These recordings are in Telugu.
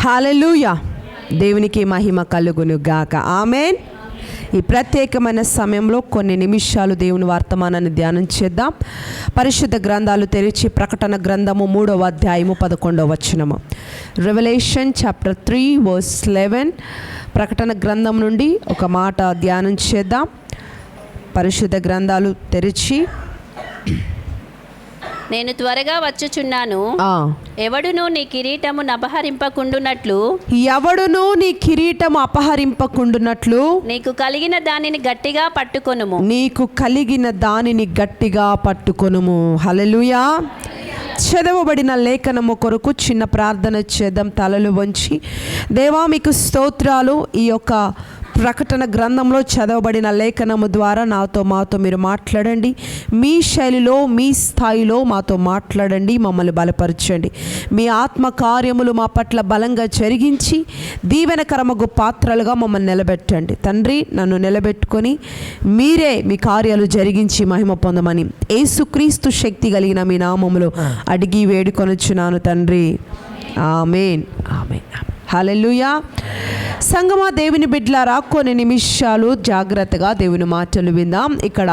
హల్లెలూయా. దేవునికి మహిమ కలుగును గాక. ఆమేన్. ఈ ప్రత్యేకమైన సమయంలో కొన్ని నిమిషాలు దేవుని వర్తమానాన్ని ధ్యానం చేద్దాం. పరిశుద్ధ గ్రంథాలు తెరిచి ప్రకటన గ్రంథము 3వ అధ్యాయము 11వ వచనము. Revelation chapter 3 verse 11. ప్రకటన గ్రంథం నుండి ఒక మాట ధ్యానం చేద్దాం. పరిశుద్ధ గ్రంథాలు తెరిచి, నేను త్వరగా వచ్చుచున్నాను, ఎవడును నీ కిరీటము అపహరింపకుండునట్లు నీకు కలిగిన దానిని గట్టిగా పట్టుకొనుము. హల్లెలూయా. చదవబడిన లేఖనము కొరకు చిన్న ప్రార్థన చేద్దాం. తలలు వంచి, దేవా మీకు స్తోత్రాలు. ఈ యొక్క ప్రకటన గ్రంథంలో చదవబడిన లేఖనము ద్వారా మాతో మీరు మాట్లాడండి. మీ శైలిలో, మీ స్థాయిలో మాతో మాట్లాడండి. మమ్మల్ని బలపరచండి. మీ ఆత్మ కార్యములు మా పట్ల బలంగా జరిగించి దీవెనకరమగు పాత్రలుగా మమ్మల్ని నిలబెట్టండి. తండ్రి, నన్ను నిలబెట్టుకొని మీరే మీ కార్యాలు జరిగించి మహిమ పొందమని యేసుక్రీస్తు శక్తి కలిగిన మీ నామములో అడిగి వేడుకొనుచున్నాను తండ్రి. ఆమేన్. ఆమేన్. హల్లెలూయా. సంగమా, దేవుని బిడ్డలారా, కొన్ని నిమిషాలు జాగ్రత్తగా దేవుని మాటలు విందాం. ఇక్కడ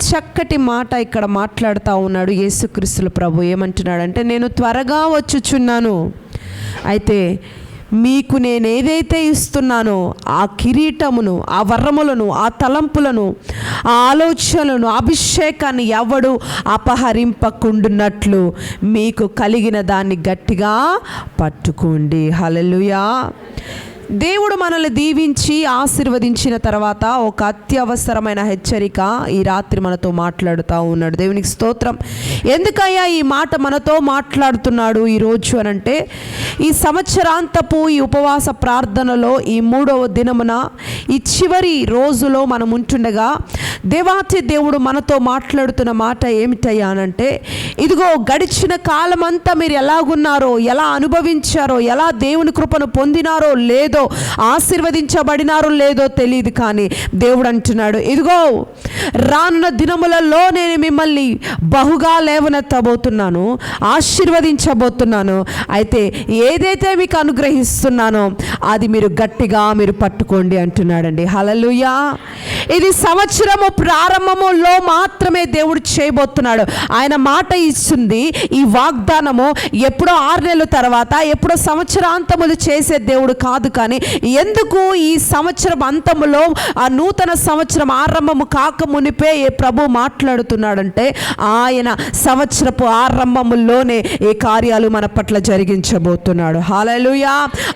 చక్కటి మాట ఇక్కడ మాట్లాడుతూ ఉన్నాడు యేసుక్రీస్తు ప్రభు. ఏమంటున్నాడంటే, నేను త్వరగా వచ్చుచున్నాను, అయితే మీకు నేను ఏదైతే ఇస్తున్నానో ఆ కిరీటమును, ఆ వరములను, ఆ తలంపులను, ఆ ఆలోచనలను, అభిషేకాన్ని ఎవడు అపహరింపకుండునట్లు మీకు కలిగిన దాన్ని గట్టిగా పట్టుకోండి. హల్లెలూయా. దేవుడు మనల్ని దీవించి ఆశీర్వదించిన తర్వాత ఒక అత్యవసరమైన హెచ్చరిక ఈ రాత్రి మనతో మాట్లాడుతూ ఉన్నాడు. దేవునికి స్తోత్రం. ఎందుకయ్యా ఈ మాట మనతో మాట్లాడుతున్నాడు ఈరోజు అనంటే, ఈ సంవత్సరాంతపు ఈ ఉపవాస ప్రార్థనలో ఈ 3వ దినమున, ఈ చివరి రోజులో మనం ఉంటుండగా దేవాతి దేవుడు మనతో మాట్లాడుతున్న మాట ఏమిటయ్యా అనంటే, ఇదిగో గడిచిన కాలమంతా మీరు ఎలాగున్నారో, ఎలా అనుభవించారో, ఎలా దేవుని కృపను పొందినారో లేదో, ఆశీర్వదించబడినారో లేదో తెలియదు, కానీ దేవుడు అంటున్నాడు, ఇదిగో రానున్న దినములలో నేను మిమ్మల్ని బహుగా లేవనెత్తబోతున్నాను, ఆశీర్వదించబోతున్నాను. అయితే ఏదైతే మీకు అనుగ్రహిస్తున్నానో అది మీరు గట్టిగా మీరు పట్టుకోండి అంటున్నాడండి. హల్లెలూయా. ఇది సంవత్సరము ప్రారంభములో మాత్రమే దేవుడు చేయబోతున్నాడు. ఆయన మాట ఇస్తుంది. ఈ వాగ్దానము ఎప్పుడో 6 నెలల తర్వాత, ఎప్పుడో సంవత్సరాంతములు చేసే దేవుడు కాదు. కానీ ఎందుకు ఈ సంవత్సరం అంతములో, ఆ నూతన సంవత్సరం ఆరంభము కాక మునిపే ప్రభు మాట్లాడుతున్నాడంటే, ఆయన సంవత్సరపు ఆరంభములోనే ఈ కార్యాలు మన పట్ల జరిగించబోతున్నాడు. హల్లెలూయా.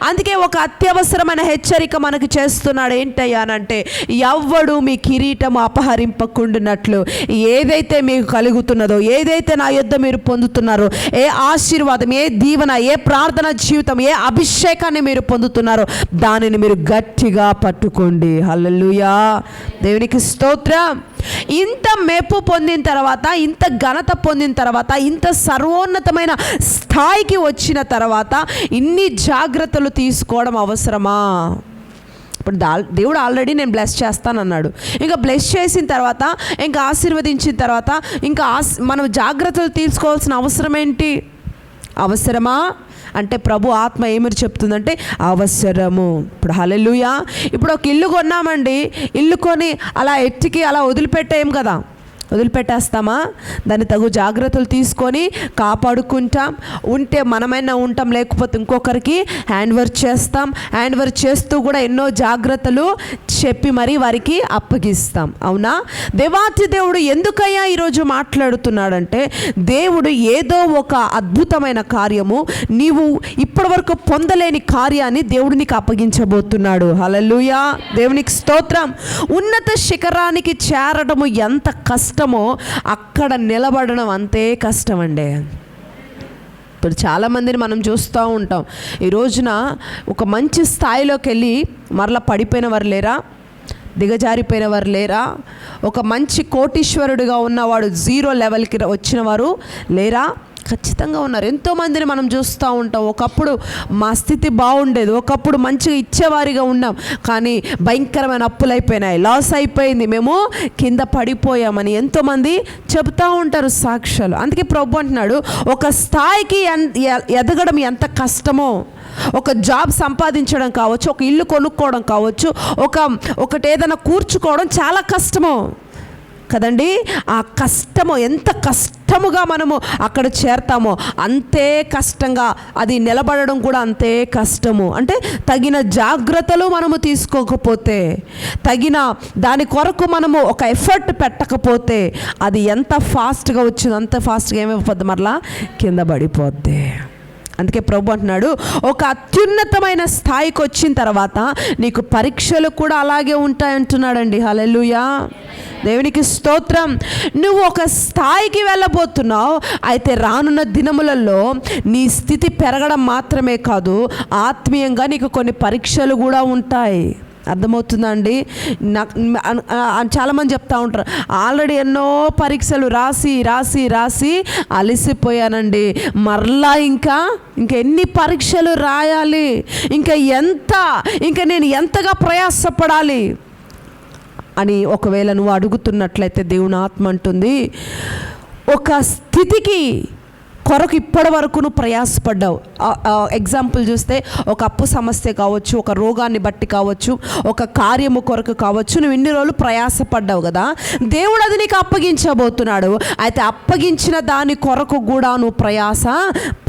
అందుకే ఒక అత్యవసరమైన హెచ్చరిక మనకు చేస్తున్నాడు. ఏంటయ్యానంటే, ఎవ్వడు మీ కిరీటము అపహరింపకుండునట్లు, ఏదైతే మీకు కలుగుతున్నదో, ఏదైతే నా యొద్ద మీరు పొందుతున్నారో, ఏ ఆశీర్వాదం, ఏ దీవెన, ఏ ప్రార్థన జీవితం, ఏ అభిషేకాన్ని మీరు పొందుతున్నారో దానిని మీరు గట్టిగా పట్టుకోండి. హల్లెలూయా. దేవునికి స్తోత్రం. ఇంత మెప్పు పొందిన తర్వాత, ఇంత ఘనత పొందిన తర్వాత, ఇంత సర్వోన్నతమైన స్థాయికి వచ్చిన తర్వాత ఇన్ని జాగ్రత్తలు తీసుకోవడం అవసరమా? ఇప్పుడు దేవుడు ఆల్రెడీ నేను బ్లెస్ చేస్తానన్నాడు. ఇంకా బ్లెస్ చేసిన తర్వాత, ఇంకా ఆశీర్వదించిన తర్వాత, ఇంకా మనం జాగ్రత్తలు తీసుకోవాల్సిన అవసరం ఏంటి? అవసరమా అంటే ప్రభు ఆత్మ ఏమని చెప్తుందంటే అవసరము. ఇప్పుడు హల్లెలూయా. ఇప్పుడు ఒక ఇల్లు కొన్నామండి, ఇల్లు కొని అలా ఎత్తికి అలా వదిలిపెట్టేయం కదా, వదిలిపెట్టేస్తామా? దాన్ని తగు జాగ్రత్తలు తీసుకొని కాపాడుకుంటాం. ఉంటే మనమైనా ఉంటాం, లేకపోతే ఇంకొకరికి హ్యాండ్ వర్క్ చేస్తాం. హ్యాండ్ వర్క్ చేస్తూ కూడా ఎన్నో జాగ్రత్తలు చెప్పి మరి వారికి అప్పగిస్తాం. అవునా? దేవాతి దేవుడు ఎందుకయ్యా ఈరోజు మాట్లాడుతున్నాడంటే, దేవుడు ఏదో ఒక అద్భుతమైన కార్యము, నీవు ఇప్పటి వరకు పొందలేని కార్యాన్ని దేవుడు నీకు అప్పగించబోతున్నాడు. హల్లెలూయా. దేవునికి స్తోత్రం. ఉన్నత శిఖరానికి చేరడము ఎంత కష్టమో అక్కడ నిలబడడం అంతే కష్టం అండి. ఇప్పుడు చాలామందిని మనం చూస్తూ ఉంటాం. ఈ రోజున ఒక మంచి స్థాయిలోకి వెళ్ళి మరలా పడిపోయిన వారు లేరా? దిగజారిపోయిన వారు లేరా? ఒక మంచి కోటీశ్వరుడిగా ఉన్నవాడు 0 లెవెల్కి వచ్చిన వారు లేరా? ఖచ్చితంగా ఉన్నారు. ఎంతోమందిని మనం చూస్తూ ఉంటాం. ఒకప్పుడు మా స్థితి బాగుండేది, ఒకప్పుడు మంచిగా ఇచ్చేవారిగా ఉన్నాం, కానీ భయంకరమైన అప్పులు అయిపోయినాయి, లాస్ అయిపోయింది, మేము కింద పడిపోయామని ఎంతోమంది చెబుతూ ఉంటారు సాక్ష్యాలు. అందుకే ప్రభు అంటున్నాడు, ఒక స్థాయికి ఎదగడం ఎంత కష్టమో, ఒక జాబ్ సంపాదించడం కావచ్చు, ఒక ఇల్లు కొనుక్కోవడం కావచ్చు, ఒకటి ఏదైనా కూర్చుకోవడం చాలా కష్టము కదండి. ఆ కష్టము ఎంత కష్టముగా మనము అక్కడ చేరతామో అంతే కష్టంగా అది నిలబడడం కూడా అంతే కష్టము. అంటే తగిన జాగ్రత్తలు మనము తీసుకోకపోతే, తగిన దాని కొరకు మనము ఒక ఎఫర్ట్ పెట్టకపోతే అది ఎంత ఫాస్ట్గా వచ్చిందో అంత ఫాస్ట్గా ఏమైపోద్ది, మరలా కింద పడిపోద్ది. అందుకే ప్రభు అంటున్నాడు, ఒక అత్యున్నతమైన స్థాయికి వచ్చిన తర్వాత నీకు పరీక్షలు కూడా అలాగే ఉంటాయంటున్నాడండి. హల్లెలూయా, దేవునికి స్తోత్రం. నువ్వు ఒక స్థాయికి వెళ్ళబోతున్నావు, అయితే రానున్న దినములలో నీ స్థితి పెరగడం మాత్రమే కాదు, ఆత్మీయంగా నీకు కొన్ని పరీక్షలు కూడా ఉంటాయి. అర్థమవుతుందా అండి? చాలామంది చెప్తా ఉంటారు, ఆల్రెడీ ఎన్నో పరీక్షలు రాసి రాసి రాసి అలసిపోయానండి, మరలా ఇంకా ఎన్ని పరీక్షలు రాయాలి, ఇంకా నేను ఎంతగా ప్రయాసపడాలి అని ఒకవేళ నువ్వు అడుగుతున్నట్లయితే దేవుని ఆత్మ అంటుంది, ఒక స్థితికి కొరకు ఇప్పటి వరకు నువ్వు ప్రయాసపడ్డావు. ఎగ్జాంపుల్ చూస్తే ఒక అప్పు సమస్య కావచ్చు, ఒక రోగాన్ని బట్టి కావచ్చు, ఒక కార్యము కొరకు కావచ్చు, నువ్వు ఇన్ని రోజులు ప్రయాసపడ్డావు కదా, దేవుడు అది నీకు అప్పగించబోతున్నాడు. అయితే అప్పగించిన దాని కొరకు కూడా నువ్వు ప్రయాస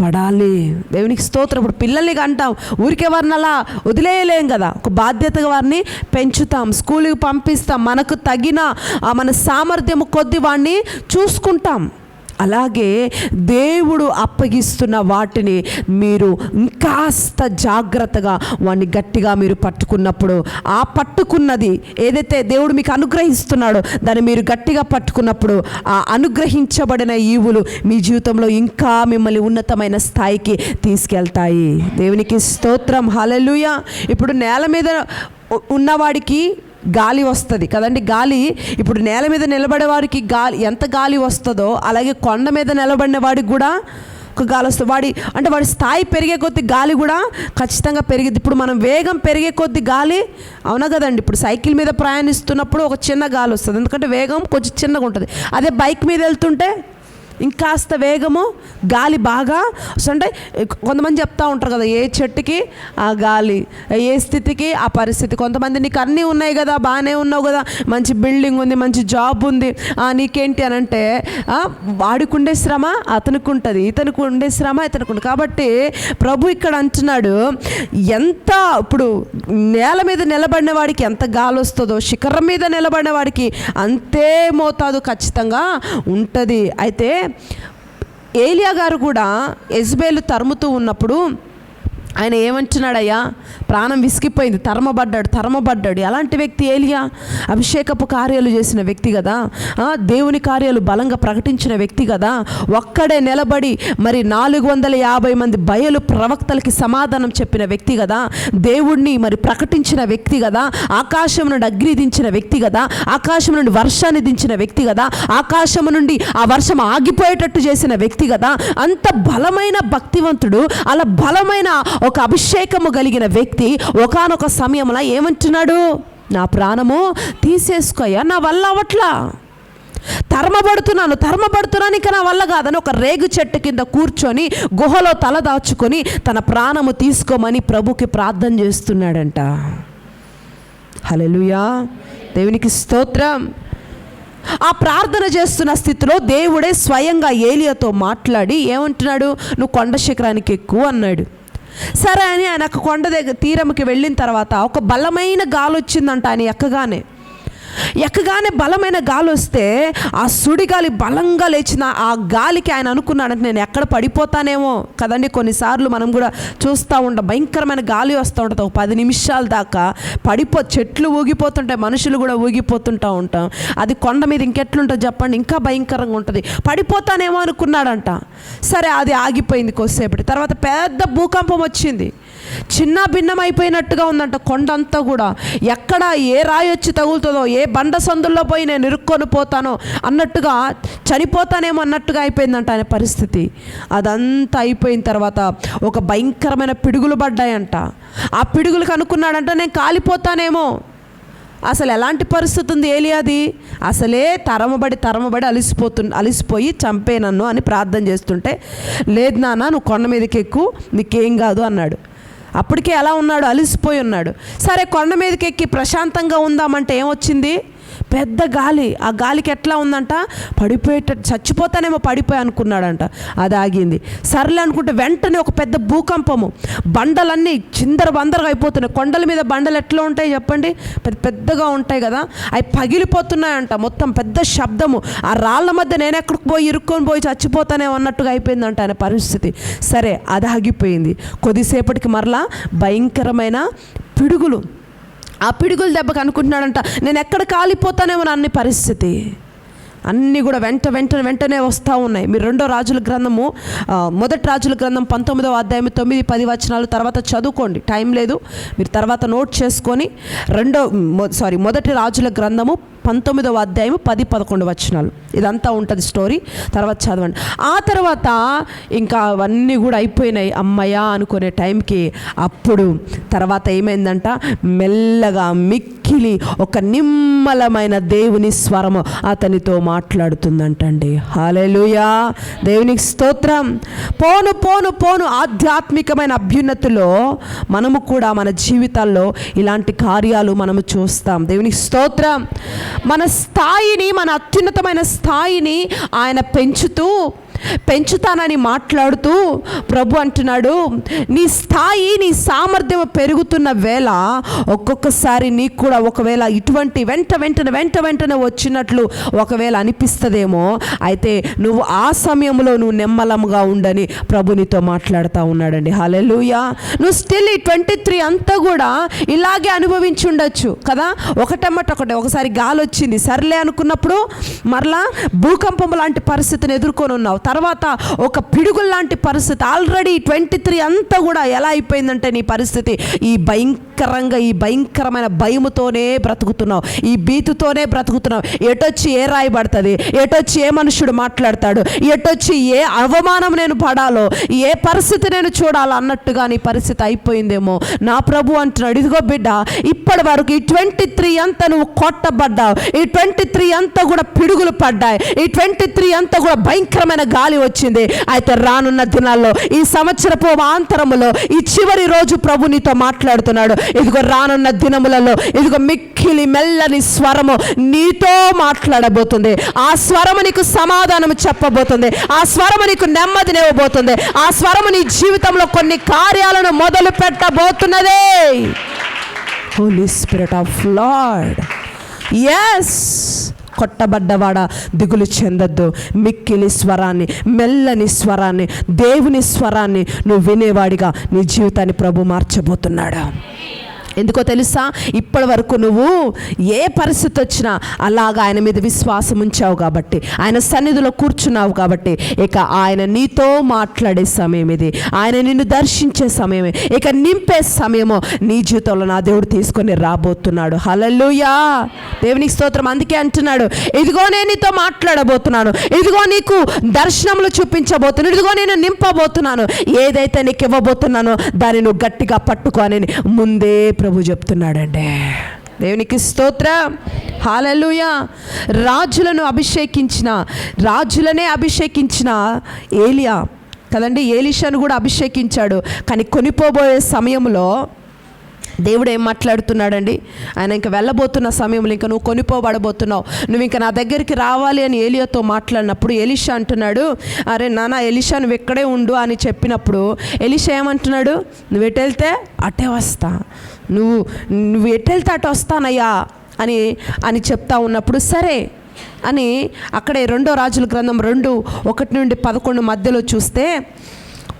పడాలి. దేవునికి స్తోత్రం. ఇప్పుడు పిల్లల్ని అంటాం, ఊరికే వారిని అలా వదిలేయలేం కదా, ఒక బాధ్యతగా వారిని పెంచుతాం, స్కూల్కి పంపిస్తాం, మనకు తగిన మన సామర్థ్యము కొద్ది వాడిని చూసుకుంటాం. అలాగే దేవుడు అప్పగిస్తున్న వాటిని మీరు ఇంకాస్త జాగ్రత్తగా వాడిని గట్టిగా మీరు పట్టుకున్నప్పుడు, ఆ పట్టుకున్నది ఏదైతే దేవుడు మీకు అనుగ్రహిస్తున్నాడో దాన్ని మీరు గట్టిగా పట్టుకున్నప్పుడు, ఆ అనుగ్రహించబడిన ఈవులు మీ జీవితంలో ఇంకా మిమ్మల్ని ఉన్నతమైన స్థాయికి తీసుకెళ్తాయి. దేవునికి స్తోత్రం. హల్లెలూయా. ఇప్పుడు నేల మీద ఉన్నవాడికి గాలి వస్తుంది కదండి. గాలి ఇప్పుడు నేల మీద నిలబడే వారికి ఎంత గాలి వస్తుందో, అలాగే కొండ మీద నిలబడిన వాడికి కూడా ఒక గాలి వస్తుంది. వాడి స్థాయి పెరిగే కొద్ది గాలి కూడా ఖచ్చితంగా పెరిగింది. ఇప్పుడు మనం వేగం పెరిగే కొద్ది గాలి, అవునా కదండి. ఇప్పుడు సైకిల్ మీద ప్రయాణిస్తున్నప్పుడు ఒక చిన్న గాలి వస్తుంది, ఎందుకంటే వేగం కొంచెం చిన్నగా ఉంటుంది. అదే బైక్ మీద వెళ్తుంటే ఇంకాస్త వేగము, గాలి బాగా అంటే కొంతమంది చెప్తూ ఉంటారు కదా, ఏ చెట్టుకి ఆ గాలి, ఏ స్థితికి ఆ పరిస్థితి. కొంతమంది నీకు అన్నీ ఉన్నాయి కదా, బాగానే ఉన్నావు కదా, మంచి బిల్డింగ్ ఉంది, మంచి జాబ్ ఉంది, నీకేంటి అని అంటే వాడికి ఉండే శ్రమ అతనికి ఉంటుంది, ఇతనికి ఉండే శ్రమ ఇతనికి ఉంటుంది. కాబట్టి ప్రభు ఇక్కడ అంటున్నాడు, ఇప్పుడు నేల మీద నిలబడిన వాడికి ఎంత గాలి వస్తుందో, శిఖరం మీద నిలబడిన వాడికి అంతే మోతాదు ఖచ్చితంగా ఉంటుంది. అయితే ఏలియా గారు కూడా యెజబెలు తరుముతూ ఉన్నప్పుడు ఆయన ఏమంటున్నాడయ్యా, ప్రాణం విసిగిపోయింది, తరమబడ్డాడు. అలాంటి వ్యక్తి ఏలియా. అభిషేకపు కార్యాలు చేసిన వ్యక్తి కదా, దేవుని కార్యాలు బలంగా ప్రకటించిన వ్యక్తి కదా, ఒక్కడే నిలబడి మరి 450 మంది బయలు ప్రవక్తలకి సమాధానం చెప్పిన వ్యక్తి కదా, దేవుణ్ణి మరి ప్రకటించిన వ్యక్తి కదా, ఆకాశం నుండి అగ్ని దించిన వ్యక్తి కదా, ఆకాశం నుండి వర్షాన్ని దించిన వ్యక్తి కదా, ఆకాశం నుండి ఆ వర్షం ఆగిపోయేటట్టు చేసిన వ్యక్తి కదా. అంత బలమైన భక్తివంతుడు, అలా బలమైన ఒక అభిషేకము కలిగిన వ్యక్తి ఒకానొక సమయంలో ఏమంటున్నాడు, నా ప్రాణము తీసేసుకోయా, నా వల్ల అవట్లా, తరమబడుతున్నాను, ఇంకా నా వల్ల కాదని ఒక రేగు చెట్టు కింద కూర్చొని గుహలో తల దాచుకొని తన ప్రాణము తీసుకోమని ప్రభుకి ప్రార్థన చేస్తున్నాడంట. హల్లెలూయా, దేవునికి స్తోత్రం. ఆ ప్రార్థన చేస్తున్న స్థితిలో దేవుడే స్వయంగా ఏలియాతో మాట్లాడి ఏమంటున్నాడు, నువ్వు కొండ శిఖరానికి ఎక్కు అన్నాడు. సరే అని ఆయన కొండ దగ్గర తీరంకి వెళ్ళిన తర్వాత ఒక బలమైన గాలి వచ్చిందంట. ఆయన ఎక్కగానే బలమైన గాలి వస్తే ఆ సుడిగాలి బలంగా లేచిన ఆ గాలికి ఆయన అనుకున్నాడంటే నేను ఎక్కడ పడిపోతానేమో కదండి. కొన్నిసార్లు మనం కూడా చూస్తూ ఉంటాం, భయంకరమైన గాలి వస్తూ ఉంటుంది, ఒక 10 నిమిషాల దాకా చెట్లు ఊగిపోతుంటాయి, మనుషులు కూడా ఊగిపోతుంటూ ఉంటాం. అది కొండ మీద ఇంకెట్లుంటుంది చెప్పండి, ఇంకా భయంకరంగా ఉంటుంది. పడిపోతానేమో అనుకున్నాడంట. సరే అది ఆగిపోయింది కొద్దిసేపటి తర్వాత పెద్ద భూకంపం వచ్చింది. చిన్న భిన్నమైపోయినట్టుగా ఉందంట కొండంతా కూడా. ఎక్కడ ఏ రాయి వచ్చి తగులుతుందో, ఏ బండ సందుల్లో పోయి నేను ఇరుక్కొని పోతానో అన్నట్టుగా, చనిపోతానేమో అన్నట్టుగా అయిపోయిందంట ఆయన పరిస్థితి. అదంతా అయిపోయిన తర్వాత ఒక భయంకరమైన పిడుగులు పడ్డాయంట. ఆ పిడుగులకు అనుకున్నాడంట నేను కాలిపోతానేమో. అసలు ఎలాంటి పరిస్థితి ఉంది ఏలియాది? అసలే తరమబడి అలిసిపోయి చంపే నన్ను అని ప్రార్థన చేస్తుంటే, లేదు నాన్న నువ్వు కొండ మీదకి ఎక్కు, నీకేం కాదు అన్నాడు. అప్పటికే ఎలా ఉన్నాడు? అలిసిపోయి ఉన్నాడు. సరే కొండ మీదకి ఎక్కి ప్రశాంతంగా ఉందామంటే ఏమొచ్చింది? పెద్ద గాలి. ఆ గాలికి ఎట్లా ఉందంట, చచ్చిపోతానేమో పడిపోయి అనుకున్నాడంట. అది ఆగింది. సర్లే అనుకుంటే వెంటనే ఒక పెద్ద భూకంపము, బండలన్నీ చిందరబందరగా అయిపోతున్నాయి. కొండల మీద బండలు ఎట్లా ఉంటాయి చెప్పండి? పెద్దగా ఉంటాయి కదా, అవి పగిలిపోతున్నాయంట. మొత్తం పెద్ద శబ్దము. ఆ రాళ్ళ మధ్య నేను ఎక్కడికి పోయి ఇరుక్కొని పోయి చచ్చిపోతానేమో అన్నట్టుగా అయిపోయిందంట ఆయన పరిస్థితి. సరే అది ఆగిపోయింది. కొద్దిసేపటికి మరలా భయంకరమైన పిడుగులు. ఆ పిడుగుల దెబ్బకు అనుకుంటున్నాడంట నేను ఎక్కడ కాలిపోతానేమో అన్ని పరిస్థితి అన్నీ కూడా వెంటనే వస్తూ ఉన్నాయి. మీరు మొదటి రాజుల గ్రంథం 19వ అధ్యాయం 9-10 వచనాలు తర్వాత చదువుకోండి, టైం లేదు, మీరు తర్వాత నోట్ చేసుకొని. మొదటి రాజుల గ్రంథము 19వ అధ్యాయం 10-11 వచనాలు, ఇదంతా ఉంటుంది స్టోరీ, తర్వాత చదవండి. ఆ తర్వాత ఇంకా అవన్నీ కూడా అయిపోయినాయి అమ్మయ్య అనుకునే టైంకి అప్పుడు తర్వాత ఏమైందంట, మెల్లగా మిక్కిలి ఒక నిమ్మలమైన దేవుని స్వరము అతనితో మాట్లాడుతుందంటండి. హల్లెలూయా, దేవునికి స్తోత్రం. పోను పోను పోను ఆధ్యాత్మికమైన అభ్యున్నతిలో మనము కూడా మన జీవితాల్లో ఇలాంటి కార్యాలు మనము చూస్తాం. దేవునికి స్తోత్రం. మన స్థాయిని, మన అత్యున్నతమైన స్థాయిని ఆయన పెంచుతానని మాట్లాడుతూ ప్రభు అంటున్నాడు, నీ స్థాయి, నీ సామర్థ్యం పెరుగుతున్న వేళ ఒక్కొక్కసారి నీకు కూడా ఒకవేళ ఇటువంటి వెంటనే వచ్చినట్లు ఒకవేళ అనిపిస్తుందేమో. అయితే నువ్వు ఆ సమయంలో నువ్వు నెమ్మలముగా ఉండని ప్రభు నీతో మాట్లాడుతూ ఉన్నాడండి. హల్లెలూయా. నువ్వు స్టిల్ ఈ 23 అంతా కూడా ఇలాగే అనుభవించి ఉండొచ్చు కదా. ఒకసారి గాలి వచ్చింది, సర్లే అనుకున్నప్పుడు మరలా భూకంపం లాంటి పరిస్థితిని ఎదుర్కొని ఉన్నావు. తర్వాత ఒక పిడుగుల లాంటి పరిస్థితి. ఆల్రెడీ 23 అంతా కూడా ఎలా అయిపోయిందంటే నీ పరిస్థితి ఈ భయంకరమైన భయముతోనే బ్రతుకుతున్నావు, ఈ భీతితోనే బ్రతుకుతున్నావు. ఎటొచ్చి ఏ రాయి పడుతుంది, ఎటొచ్చి ఏ మనుషుడు మాట్లాడతాడు, ఎటొచ్చి ఏ అవమానం నేను పడాలో, ఏ పరిస్థితి నేను చూడాలో అన్నట్టుగా నీ పరిస్థితి అయిపోయిందేమో. నా ప్రభు అంటున్నాడు, ఇదిగో బిడ్డ, ఇప్పటి వరకు ఈ 23 అంతా నువ్వు కొట్టబడ్డావు, ఈ 23 అంతా కూడా పిడుగులు పడ్డాయి, ఈ 23 అంతా కూడా భయంకరమైన గాలి వచ్చింది. అయితే రానున్న దినాల్లో, ఈ సంవత్సరపు ఆంతరములో, ఈ చివరి రోజు ప్రభు నీతో మాట్లాడుతున్నాడు. ఇదిగో రానున్న దినములలో ఇదిగో మిక్కిలి మెల్లని స్వరము నీతో మాట్లాడబోతుంది. ఆ స్వరము నీకు సమాధానం చెప్పబోతుంది, ఆ స్వరము నీకు నెమ్మదినివ్వబోతుంది, ఆ స్వరము నీ జీవితంలో కొన్ని కార్యాలను మొదలు పెట్టబోతున్నదే. Holy spirit of Lord. Yes, కొట్టబడ్డవాడ దిగులు చెందొద్దు. మిక్కిలి స్వరాన్ని, మెల్లని స్వరాన్ని, దేవుని స్వరాన్ని నువ్వు వినేవాడిగా నీ జీవితాన్ని ప్రభు మార్చబోతున్నాడు. ఎందుకో తెలుసా, ఇప్పటి వరకు నువ్వు ఏ పరిస్థితి వచ్చినా అలాగా ఆయన మీద విశ్వాసం ఉంచావు కాబట్టి, ఆయన సన్నిధిలో కూర్చున్నావు కాబట్టి, ఇక ఆయన నీతో మాట్లాడే సమయం ఇది, ఆయన నిన్ను దర్శించే సమయమే, ఇక నింపే సమయము నీ జీవితంలో నా దేవుడు తీసుకొని రాబోతున్నాడు. హల్లెలూయా, దేవునికి స్తోత్రం. అందుకే అంటున్నాడు, ఇదిగో నేను నీతో మాట్లాడబోతున్నాను, ఇదిగో నీకు దర్శనములు చూపించబోతున్నాను, ఇదిగో నేను నింపబోతున్నాను, ఏదైతే నీకు ఇవ్వబోతున్నానో దాన్ని నువ్వు గట్టిగా పట్టుకో అని ముందే ప్రభు చెప్తున్నాడండి. దేవునికి స్తోత్రం. హల్లెలూయా. రాజులనే అభిషేకించిన ఏలియా కదండి, ఎలీషాను కూడా అభిషేకించాడు. కానీ కొనిపోబోయే సమయంలో దేవుడు ఏం మాట్లాడుతున్నాడండి, ఆయన ఇంకా వెళ్ళబోతున్న సమయంలో ఇంకా నువ్వు కొనిపోబడబోతున్నావు, నువ్వు ఇంకా నా దగ్గరికి రావాలి అని ఏలియాతో మాట్లాడినప్పుడు ఎలీషా అంటున్నాడు, అరే నాన్న ఎలీషా నువ్వు ఇక్కడే ఉండు అని చెప్పినప్పుడు ఎలీషా ఏమంటున్నాడు, నువ్వు ఎటు వెళ్తే అటే వస్తా, నువ్వు ఎటు వెళ్తే అటు వస్తానయ్యా అని చెప్తా ఉన్నప్పుడు సరే అని అక్కడే 2వ రాజుల గ్రంథం 2:1-11 మధ్యలో చూస్తే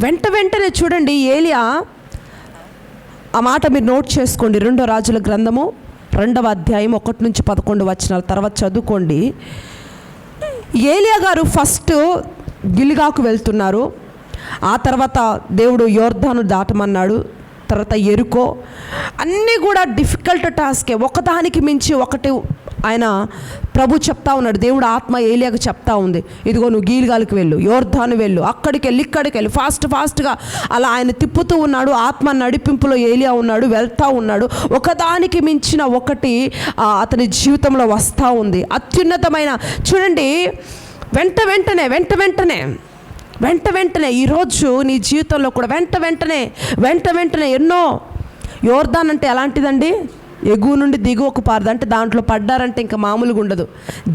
వెంటనే చూడండి ఏలియా, ఆ మాట మీరు నోట్ చేసుకోండి. 2వ రాజుల గ్రంథము 2వ అధ్యాయం 1-11 వచనాల తర్వాత చదువుకోండి. ఏలియా గారు ఫస్ట్ గిల్గాకు వెళ్తున్నారు. ఆ తర్వాత దేవుడు యోర్దాను దాటమన్నాడు. తర్వాత ఎరుకో, అన్నీ కూడా డిఫికల్ట్ టాస్కే. ఒకదానికి మించి ఒకటి ఆయన ప్రభు చెప్తా ఉన్నాడు. దేవుడు ఆత్మ ఏలియాకు చెప్తా ఉంది, ఇదిగో నువ్వు గీల్గాలికి వెళ్ళు, యోర్ధాను వెళ్ళు, అక్కడికి వెళ్ళి ఇక్కడికి వెళ్ళి ఫాస్ట్గా అలా ఆయన తిప్పుతూ ఉన్నాడు. ఆత్మ నడిపింపులో ఏలియా ఉన్నాడు, వెళ్తూ ఉన్నాడు. ఒకదానికి మించిన ఒకటి అతని జీవితంలో వస్తూ ఉంది. అత్యున్నతమైన చూడండి, వెంట వెంటనే ఈరోజు నీ జీవితంలో కూడా వెంట వెంటనే ఎన్నో. యోర్దాన్ అంటే ఎలాంటిదండి? ఎగువ నుండి దిగువకు పారదు. అంటే దాంట్లో పడ్డారంటే ఇంకా మామూలుగా ఉండదు,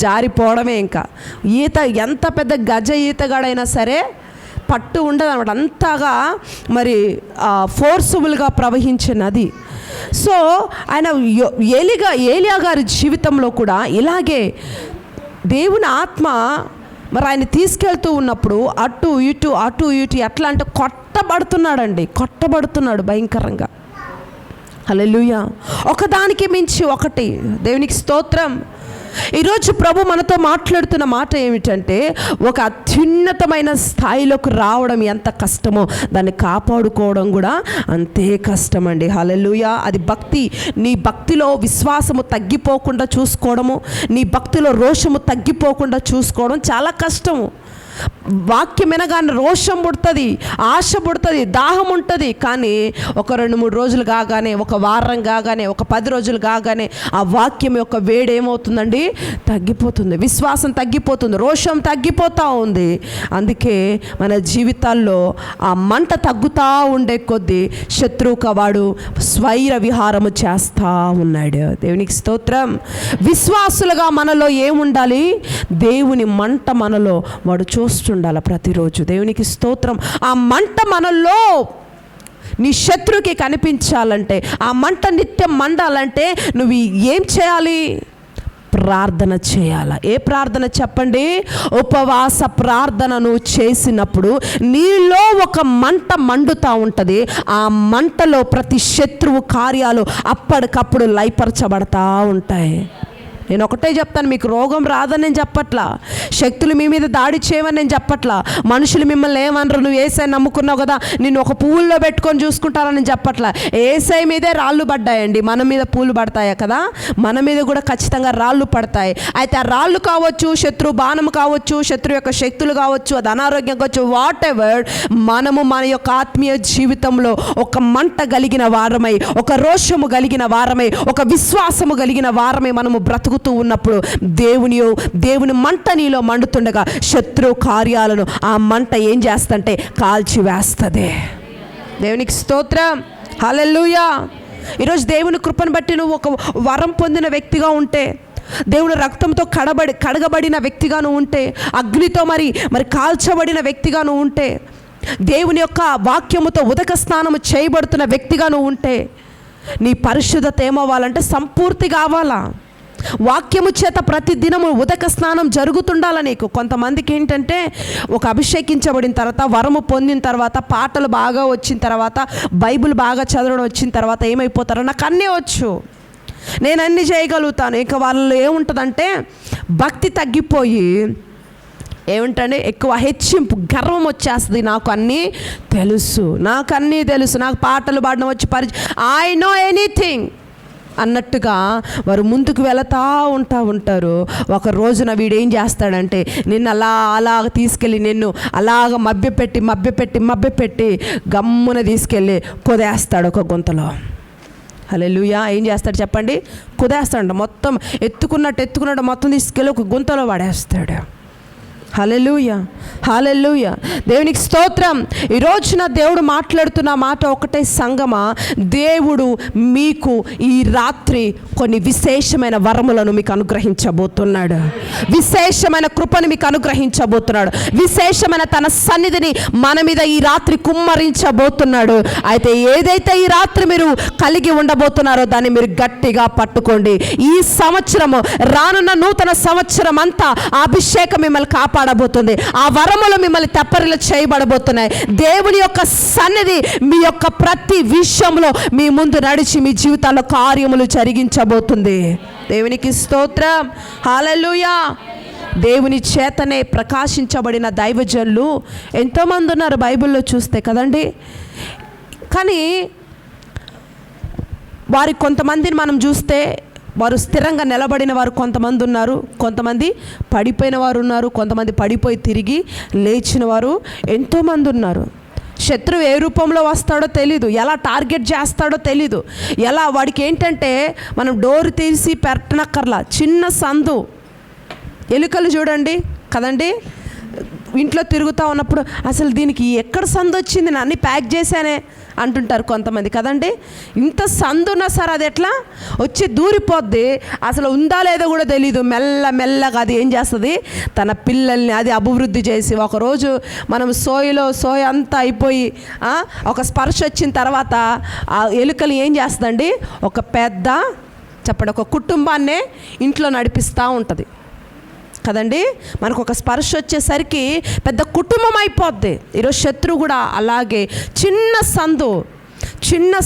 జారిపోవడమే. ఇంకా ఈత ఎంత పెద్ద గజ ఈతగాడైనా సరే పట్టు ఉండదు అనమాట, అంతగా మరి ఫోర్సుబుల్గా ప్రవహించే నది. సో ఆయన ఏలియా గారి జీవితంలో కూడా ఇలాగే దేవుని ఆత్మ మరి ఆయన తీసుకెళ్తూ ఉన్నప్పుడు అటు ఇటు ఎట్లా అంటే కొట్టబడుతున్నాడు భయంకరంగా. హల్లెలూయా. ఒకదానికి మించి ఒకటి. దేవునికి స్తోత్రం. ఈరోజు ప్రభు మనతో మాట్లాడుతున్న మాట ఏమిటంటే, ఒక అత్యున్నతమైన స్థాయిలోకి రావడం ఎంత కష్టమో దాన్ని కాపాడుకోవడం కూడా అంతే కష్టం అండి. హల్లెలూయా. అది భక్తి. నీ భక్తిలో విశ్వాసము తగ్గిపోకుండా చూసుకోవడము, నీ భక్తిలో రోషము తగ్గిపోకుండా చూసుకోవడం చాలా కష్టము. వాక్యం వినగానే రోషం పుడుతుంది, ఆశ పుడుతుంది, దాహం ఉంటుంది. కానీ ఒక 2-3 రోజులు కాగానే, ఒక వారం కాగానే, ఒక 10 రోజులు కాగానే ఆ వాక్యం యొక్క వేడి ఏమవుతుందండి? తగ్గిపోతుంది. విశ్వాసం తగ్గిపోతుంది, రోషం తగ్గిపోతూ ఉంది. అందుకే మన జీవితాల్లో ఆ మంట తగ్గుతూ ఉండే కొద్దీ శత్రువుక వాడు స్వైర విహారము చేస్తూ ఉన్నాడు. దేవునికి స్తోత్రం. విశ్వాసులుగా మనలో ఏముండాలి? దేవుని మంట మనలో వాడు చూస్తుండాలి ప్రతిరోజు. దేవునికి స్తోత్రం. ఆ మంట మనలో నీ శత్రువుకి కనిపించాలంటే, ఆ మంట నిత్యం మండాలంటే నువ్వు ఏం చేయాలి? ప్రార్థన చేయాలి. ఏ ప్రార్థన చెప్పండి? ఉపవాస ప్రార్థనను చేసినప్పుడు నీలో ఒక మంట మండుతూ ఉంటుంది. ఆ మంటలో ప్రతి శత్రువు కార్యాలు అప్పటికప్పుడు లయపరచబడతా ఉంటాయి. నేను ఒకటే చెప్తాను, మీకు రోగం రాదని నేను చెప్పట్లా, శక్తులు మీ మీద దాడి చేయమని నేను చెప్పట్లా, మనుషులు మిమ్మల్ని ఏమనరు, నువ్వు ఏసై నమ్ముకున్నావు కదా నిన్ను ఒక పువ్వుల్లో పెట్టుకొని చూసుకుంటారని నేను చెప్పట్లా. ఏసై మీదే రాళ్ళు పడ్డాయండి, మన మీద పూలు పడతాయా కదా? మన మీద కూడా ఖచ్చితంగా రాళ్ళు పడతాయి. అయితే ఆ రాళ్ళు కావచ్చు, శత్రు బాణం కావచ్చు, శత్రు యొక్క శక్తులు కావచ్చు, అది అనారోగ్యం కావచ్చు, వాట్ ఎవర్, మనము మన యొక్క ఆత్మీయ జీవితంలో ఒక మంట కలిగిన వారమై, ఒక రోషము కలిగిన వారమై, ఒక విశ్వాసము కలిగిన వారమై మనము బ్రతుకుతూ ఉన్నప్పుడు దేవుని మంట నీలో మండుతుండగా శత్రు కార్యాలను ఆ మంట ఏం చేస్తంటే కాల్చివేస్తుంది. దేవునికి స్తోత్రం. హల్లెలూయా. ఈరోజు దేవుని కృపను బట్టి నువ్వు ఒక వరం పొందిన వ్యక్తిగా ఉంటే, దేవుని రక్తంతో కడగబడిన వ్యక్తిగా నువ్వు ఉంటే, అగ్నితో మరి కాల్చబడిన వ్యక్తిగా నువ్వు ఉంటే, దేవుని యొక్క వాక్యముతో ఉదక స్నానము చేయబడుతున్న వ్యక్తిగా నువ్వు ఉంటే, నీ పరిశుద్ధత ఏమవ్వాలంటే సంపూర్తిగా అవ్వాలా. వాక్యము చేత ప్రతి దినము ఉదక స్నానం జరుగుతుండాల నీకు. కొంతమందికి ఏంటంటే ఒక అభిషేకించబడిన తర్వాత, వరము పొందిన తర్వాత, పాటలు బాగా వచ్చిన తర్వాత, బైబిల్ బాగా చదవడం వచ్చిన తర్వాత ఏమైపోతారో, నాకు అన్నీ వచ్చు, నేను అన్నీ చేయగలుగుతాను. ఇక వాళ్ళు ఏముంటుందంటే భక్తి తగ్గిపోయి ఏమిటంటే ఎక్కువ హెచ్చింపు, గర్వం వచ్చేస్తుంది. నాకు అన్నీ తెలుసు, నాకు పాటలు పాడడం వచ్చి ఐ నో ఎనీథింగ్ అన్నట్టుగా వారు ముందుకు వెళతా ఉంటారు. ఒక రోజున వీడేం చేస్తాడంటే నిన్ను అలాగ తీసుకెళ్ళి నిన్ను అలాగ మభ్యపెట్టి గమ్మున తీసుకెళ్ళి కుదేస్తాడు ఒక గుంతలో. హల్లెలూయా. ఏం చేస్తాడు చెప్పండి? కుదేస్తాడు. మొత్తం ఎత్తుకున్నట్టు మొత్తం తీసుకెళ్ళి ఒక గుంతలో పడేస్తాడు. హల్లెలూయా. దేవునికి స్తోత్రం. ఈ రోజున దేవుడు మాట్లాడుతున్న మాట ఒకటే, సంగమా, దేవుడు మీకు ఈ రాత్రి కొన్ని విశేషమైన వరములను మీకు అనుగ్రహించబోతున్నాడు, విశేషమైన కృపను మీకు అనుగ్రహించబోతున్నాడు, విశేషమైన తన సన్నిధిని మన మీద ఈ రాత్రి కుమ్మరించబోతున్నాడు. అయితే ఏదైతే ఈ రాత్రి మీరు కలిగి ఉండబోతున్నారో దాన్ని మీరు గట్టిగా పట్టుకోండి. ఈ సంవత్సరము, రానున్న నూతన సంవత్సరం అంతా ఆ అభిషేకం మిమ్మల్ని కాపాడబోతుంది, ఆ వరములు మిమ్మల్ని తెప్పరిలు చేయబడబోతున్నాయి. దేవుని యొక్క సన్నిధి మీ యొక్క ప్రతి విషయంలో మీ ముందు నడిచి మీ జీవితాల్లో కార్యములు జరిగించబోతుంది. దేవునికి స్తోత్రం. హల్లెలూయా. దేవుని చేతనే ప్రకాశించబడిన దైవజనులు ఎంతోమంది ఉన్నారు బైబిల్లో చూస్తే కదండి. కానీ వారి కొంతమందిని మనం చూస్తే వారు స్థిరంగా నిలబడిన వారు కొంతమంది ఉన్నారు, కొంతమంది పడిపోయిన వారు ఉన్నారు, కొంతమంది పడిపోయి తిరిగి లేచిన వారు ఎంతోమంది ఉన్నారు. శత్రువు ఏ రూపంలో వస్తాడో తెలీదు, ఎలా టార్గెట్ చేస్తాడో తెలీదు. ఎలా వాడికి ఏంటంటే మనం డోర్ తీసి పెట్టనక్కర్లా, చిన్న సందు. ఎలుకలు చూడండి కదండి, ఇంట్లో తిరుగుతూ ఉన్నప్పుడు అసలు దీనికి ఎక్కడ సందు వచ్చింది, నేను అన్నీ ప్యాక్ చేశానే అంటుంటారు కొంతమంది కదండి. ఇంత సందున్నా సరే అది ఎట్లా వచ్చి దూరిపోద్ది, అసలు ఉందా లేదో కూడా తెలీదు. మెల్లగా అది ఏం చేస్తుంది, తన పిల్లల్ని అది అభివృద్ధి చేసి ఒకరోజు మనం సోయ అంతా అయిపోయి ఒక స్పర్శ వచ్చిన తర్వాత ఆ ఎలుకలు ఏం చేస్తుందండి, ఒక పెద్ద చెప్పండి ఒక కుటుంబాన్నే ఇంట్లో నడిపిస్తూ ఉంటుంది కదండి. మనకు ఒక స్పర్శ వచ్చేసరికి పెద్ద కుటుంబం అయిపోద్ది. ఈరోజు శత్రువు కూడా అలాగే చిన్న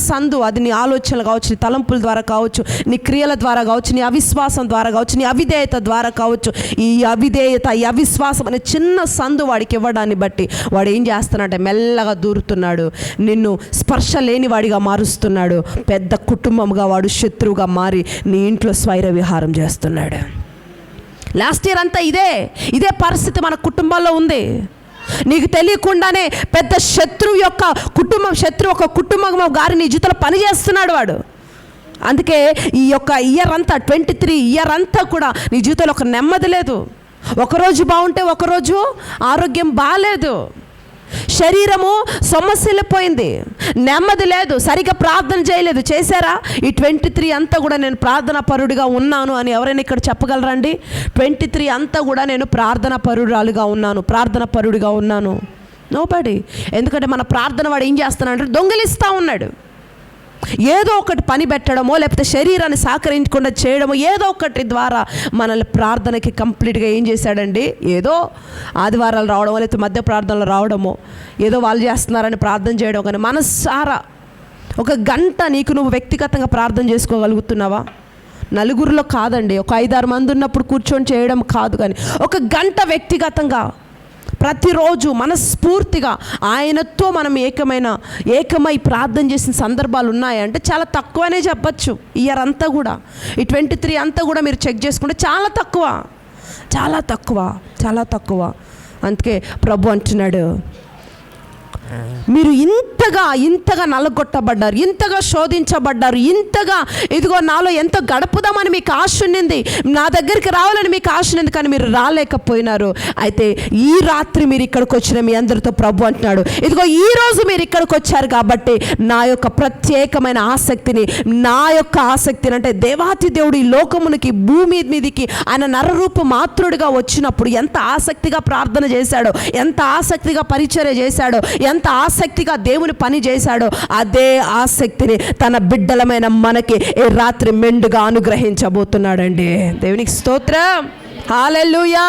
సందు అది నీ ఆలోచనలు కావచ్చు, నీ తలంపుల ద్వారా కావచ్చు, నీ క్రియల ద్వారా కావచ్చు, నీ అవిశ్వాసం ద్వారా కావచ్చు, నీ అవిధేయత ద్వారా కావచ్చు. ఈ అవిధేయత, ఈ అవిశ్వాసం అనే చిన్న సందు వాడికి ఇవ్వడాన్ని బట్టి వాడు ఏం చేస్తున్నాడంటే మెల్లగా దూరుతున్నాడు, నిన్ను స్పర్శ లేని వాడిగా మారుస్తున్నాడు. పెద్ద కుటుంబంగా వాడు శత్రువుగా మారి నీ ఇంట్లో స్వైర విహారం చేస్తున్నాడు. లాస్ట్ ఇయర్ అంతా ఇదే పరిస్థితి మన కుటుంబాల్లో ఉంది. నీకు తెలియకుండానే పెద్ద శత్రువు ఒక కుటుంబం గారి నీ జీవితంలో పనిచేస్తున్నాడు వాడు. అందుకే ఈ యొక్క ఇయర్ అంతా 23 ఇయర్ అంతా కూడా నీ జీవితంలో ఒక నెమ్మది లేదు. ఒకరోజు బాగుంటే ఒకరోజు ఆరోగ్యం బాగాలేదు, శరీరము సమస్యలపోయింది, నెమ్మది లేదు, సరిగ్గా ప్రార్థన చేయలేదు. చేశారా? ఈ 23 అంతా కూడా నేను ప్రార్థనా పరుడిగా ఉన్నాను అని ఎవరైనా ఇక్కడ చెప్పగలరండి? 23 అంతా కూడా నేను ప్రార్థనా పరుడిగా ఉన్నాను. నోబడి. ఎందుకంటే మన ప్రార్థన వాడు ఏం చేస్తున్నాడంటే దొంగిలిస్తూ ఉన్నాడు. ఏదో ఒకటి పని పెట్టడమో లేకపోతే శరీరాన్ని సహకరించకుండా చేయడమో ఏదో ఒకటి ద్వారా మనల్ని ప్రార్థనకి కంప్లీట్గా ఏం చేశాడండి, ఏదో ఆదివారాలు రావడమో లేకపోతే మధ్య ప్రార్థనలు రావడమో ఏదో వాళ్ళు చేస్తున్నారని ప్రార్థన చేయడం. కానీ మనసారా ఒక గంట నీకు నువ్వు వ్యక్తిగతంగా ప్రార్థన చేసుకోగలుగుతున్నావా? నలుగురిలో కాదండి, ఒక 5-6 మంది ఉన్నప్పుడు కూర్చొని చేయడం కాదు, కానీ ఒక గంట వ్యక్తిగతంగా ప్రతిరోజు మనస్ఫూర్తిగా ఆయనతో మనం ఏకమై ప్రార్థన చేసిన సందర్భాలు ఉన్నాయంటే చాలా తక్కువనే చెప్పచ్చు. ఇయర్ అంతా కూడా ఈ 23 అంతా కూడా మీరు చెక్ చేసుకుంటే చాలా తక్కువ. అందుకే ప్రభు అంటున్నాడు, మీరు ఇంతగా నలగొట్టబడ్డారు, ఇంతగా శోధించబడ్డారు, ఇంతగా ఇదిగో నాలో ఎంతో గడుపుదామని మీకు ఆశ ఉండింది, నా దగ్గరికి రావాలని మీకు ఆశ ఉంది, కానీ మీరు రాలేకపోయినారు. అయితే ఈ రాత్రి మీరు ఇక్కడికి వచ్చిన మీ అందరితో ప్రభు అంటున్నాడు, ఇదిగో ఈ రోజు మీరు ఇక్కడికి వచ్చారు కాబట్టి నా యొక్క ప్రత్యేకమైన ఆసక్తిని అంటే దేవాతి దేవుడు ఈ లోకమునికి భూమి మీదికి ఆయన నరరూప మాతృడిగా వచ్చినప్పుడు ఎంత ఆసక్తిగా ప్రార్థన చేశాడో, ఎంత ఆసక్తిగా పరిచర్య చేశాడో, ఎంత ఆసక్తిగా దేవుని పని చేశాడో, అదే ఆసక్తిని తన బిడ్డలమైన మనకి ఈ రాత్రి మెండుగా అనుగ్రహించబోతున్నాడండి. దేవునికి స్తోత్రం, హల్లెలూయా.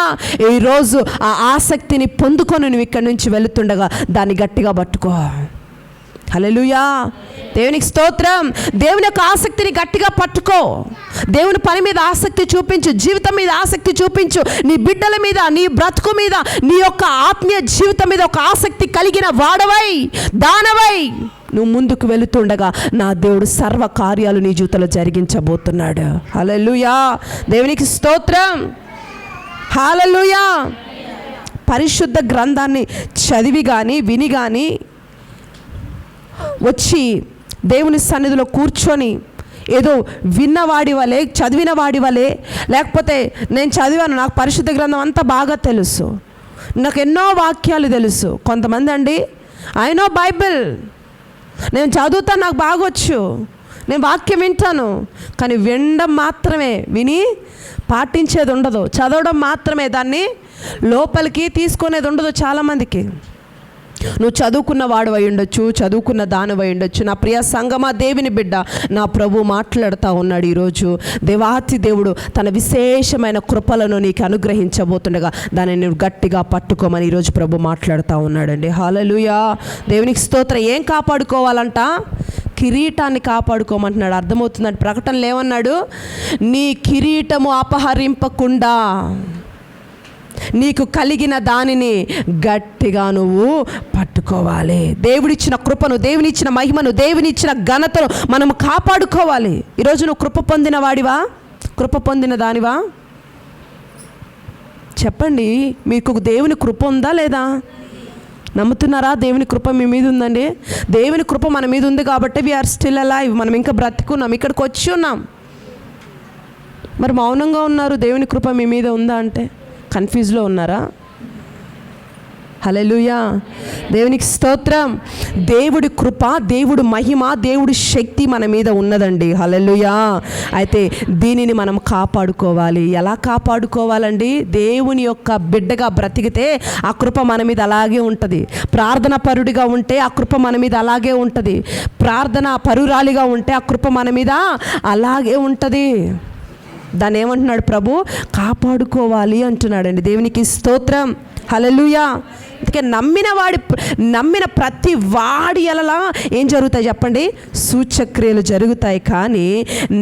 ఈరోజు ఆ ఆసక్తిని పొందుకొని నువ్వు ఇక్కడి నుంచి వెళుతుండగా దాన్ని గట్టిగా పట్టుకో. హల్లెలూయా, దేవునికి స్తోత్రం. దేవుని యొక్క ఆసక్తిని గట్టిగా పట్టుకో. దేవుని పని మీద ఆసక్తి చూపించు, జీవితం మీద ఆసక్తి చూపించు, నీ బిడ్డల మీద, నీ బ్రతుకు మీద, నీ యొక్క ఆత్మీయ జీవితం మీద ఒక ఆసక్తి కలిగిన దానవై నువ్వు ముందుకు వెళుతుండగా నా దేవుడు సర్వ కార్యాలు నీ జీవితంలో జరిగించబోతున్నాడు. హల్లెలూయా, దేవునికి స్తోత్రం, హల్లెలూయా. పరిశుద్ధ గ్రంథాన్ని చదివి కానీ విని కానీ వచ్చి దేవుని సన్నిధిలో కూర్చొని ఏదో విన్నవాడి వలె, చదివిన వాడి వలె, లేకపోతే నేను చదివాను, నాకు పరిశుద్ధ గ్రంథం అంతా బాగా తెలుసు, నాకు ఎన్నో వాక్యాలు తెలుసు. కొంతమంది అండి, ఐ నో బైబిల్, నేను చదువుతాను, నాకు బాగొచ్చు, నేను వాక్యం వింటాను, కానీ వినడం మాత్రమే, విని పాటించేది ఉండదు, చదవడం మాత్రమే, దాన్ని లోపలికి తీసుకునేది ఉండదు చాలామందికి. నువ్వు చదువుకున్న వాడు అయి ఉండొచ్చు, చదువుకున్న దానివై ఉండొచ్చు. నా ప్రియ సంగమా, దేవుని బిడ్డ, నా ప్రభు మాట్లాడుతూ ఉన్నాడు ఈరోజు. దేవాతి దేవుడు తన విశేషమైన కృపలను నీకు అనుగ్రహించబోతుండగా దాన్ని నువ్వు గట్టిగా పట్టుకోమని ఈరోజు ప్రభు మాట్లాడుతూ ఉన్నాడండి. హల్లెలూయా, దేవునికి స్తోత్రం. ఏం కాపాడుకోవాలంట? కిరీటాన్ని కాపాడుకోమంటున్నాడు. అర్థమవుతుందండి. ప్రకటనలు ఏమన్నాడు? నీ కిరీటము అపహరింపకుండా. నీకు కలిగిన దానిని గట్టిగా నువ్వు పట్టుకోవాలి. దేవుడిచ్చిన కృపను, దేవునిచ్చిన మహిమను, దేవునిచ్చిన ఘనతను మనం కాపాడుకోవాలి. ఈరోజు నువ్వు కృప పొందిన వాడివా, కృప పొందిన దానివా? చెప్పండి, మీకు దేవుని కృప ఉందా లేదా? నమ్ముతున్నారా? దేవుని కృప మీ మీద ఉందండి. దేవుని కృప మన మీద ఉంది కాబట్టి వీఆర్ స్టిల్ అలైవ్. మనం ఇంకా బ్రతికున్నాం, ఇక్కడికి వచ్చి ఉన్నాం. మరి మౌనంగా ఉన్నారు. దేవుని కృప మీ మీద ఉందా అంటే కన్ఫ్యూజ్లో ఉన్నారా? హల్లెలూయా, దేవునికి స్తోత్రం. దేవుడి కృప, దేవుడి మహిమ, దేవుడి శక్తి మన మీద ఉన్నదండి. హల్లెలూయా. అయితే దీనిని మనం కాపాడుకోవాలి. ఎలా కాపాడుకోవాలండి? దేవుని యొక్క బిడ్డగా బ్రతికితే ఆ కృప మన మీద అలాగే ఉంటుంది. ప్రార్థన పరుడిగా ఉంటే ఆ కృప మన మీద అలాగే ఉంటుంది. ప్రార్థన పరురాలిగా ఉంటే ఆ కృప మన మీద అలాగే ఉంటుంది. దాన్ని ఏమంటున్నాడు ప్రభు? కాపాడుకోవాలి అంటున్నాడండి. దేవునికి స్తోత్రం. హల్లెలూయా. అందుకే నమ్మిన ప్రతి వాడి ఎలలా ఏం జరుగుతాయి చెప్పండి? సూచక్రియలు జరుగుతాయి. కానీ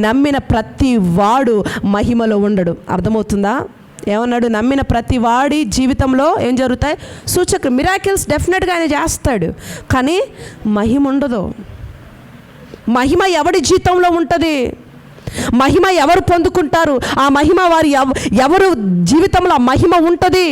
నమ్మిన ప్రతి వాడు మహిమలో ఉండడు. అర్థమవుతుందా? ఏమన్నాడు? నమ్మిన ప్రతి వాడి జీవితంలో ఏం జరుగుతాయి? సూచక్రియ, మిరాకిల్స్ డెఫినెట్గా ఆయన చేస్తాడు, కానీ మహిమ ఉండదు. మహిమ ఎవడి జీవితంలో ఉంటుంది? మహిమ ఎవరు పొందుకుంటారు? ఆ మహిమ వారి ఎవరు జీవితంలో ఆ మహిమ ఉంటుంది?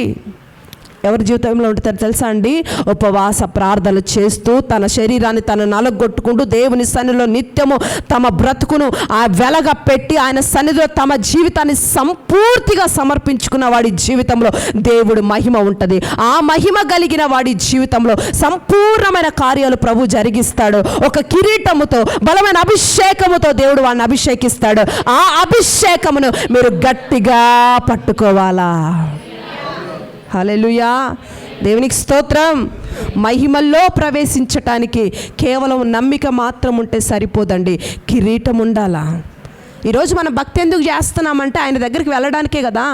ఎవరి జీవితంలో ఉంటుందో తెలుసా అండి? ఉపవాస ప్రార్థనలు చేస్తూ తన శరీరాన్ని తను నలగొట్టుకుంటూ దేవుని సన్నిధిలో నిత్యము తమ బ్రతుకును ఆ వెలగా పెట్టి ఆయన సన్నిధిలో తమ జీవితాన్ని సంపూర్తిగా సమర్పించుకున్న వాడి జీవితంలో దేవుడు మహిమ ఉంటుంది. ఆ మహిమ కలిగిన వాడి జీవితంలో సంపూర్ణమైన కార్యాలు ప్రభు జరిగిస్తాడు. ఒక కిరీటముతో, బలమైన అభిషేకముతో దేవుడు వాడిని అభిషేకిస్తాడు. ఆ అభిషేకమును మీరు గట్టిగా పట్టుకోవాలా. హల్లెలూయా, దేవునికి స్తోత్రం. మహిమల్లో ప్రవేశించటానికి కేవలం నమ్మిక మాత్రం ఉంటే సరిపోదండి, కిరీటం ఉండాలా. ఈరోజు మనం భక్తి ఎందుకు చేస్తున్నామంటే ఆయన దగ్గరికి వెళ్ళడానికే కదా.